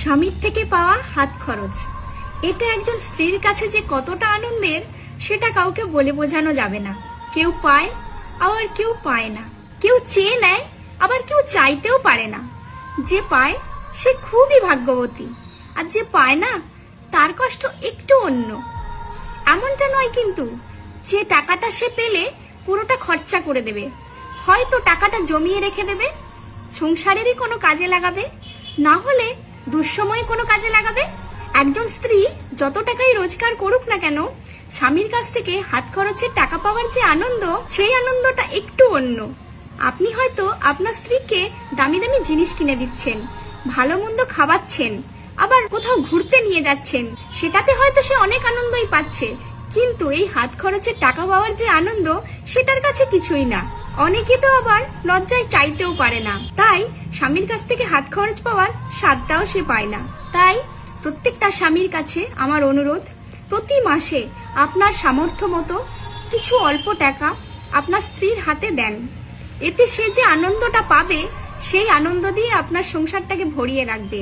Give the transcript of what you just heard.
স্বামীর থেকে পাওয়া হাত খরচ, এটা একজন স্ত্রীর কাছে যে কতটা আনন্দের সেটা কাউকে বলে বোঝানো যাবে না। কেউ পায় আবার কেউ পায় না, কেউ চেয়ে নেয় আবার কেউ চাইতেও পারে না। যে পায় সে খুবই ভাগ্যবতী, আর যে পায় না তার কষ্ট একটু অন্য। এমনটা নয় কিন্তু যে টাকাটা সে পেলে পুরোটা খরচা করে দেবে, হয়তো টাকাটা জমিয়ে রেখে দেবে, সংসারেরই কোনো কাজে লাগাবে, না হলে দুঃসময়ে কোনো কাজে লাগাবে। একজন স্ত্রী যত টাকাই রোজগার করুক না কেন, স্বামীর কাছ থেকে হাত খরচের টাকা পাওয়ার যে আনন্দ, সেই আনন্দটা একটু অন্য। আপনি হয়তো আপনার স্ত্রীকে দামি দামি জিনিস কিনে দিচ্ছেন, ভালো মন্দ খাওয়াচ্ছেন, আবার কোথাও ঘুরতে নিয়ে যাচ্ছেন, সেটাতে হয়তো সে অনেক আনন্দই পাচ্ছে, কিন্তু এই হাত খরচের টাকা পাওয়ার যে আনন্দ সেটার কাছে কিছুই না। অনেকে তো আবার লজ্জায় চাইতেও পারে না, তাই স্বামীর কাছ থেকে হাত খরচ পাওয়ার স্বাদটাও সে পায় না। তাই প্রত্যেকটা স্বামীর কাছে আমার অনুরোধ, প্রতি মাসে আপনার সামর্থ্য মতো কিছু অল্প টাকা আপনার স্ত্রীর হাতে দেন। এতে সে যে আনন্দটা পাবে, সেই আনন্দ দিয়ে আপনার সংসারটাকে ভরিয়ে রাখবে।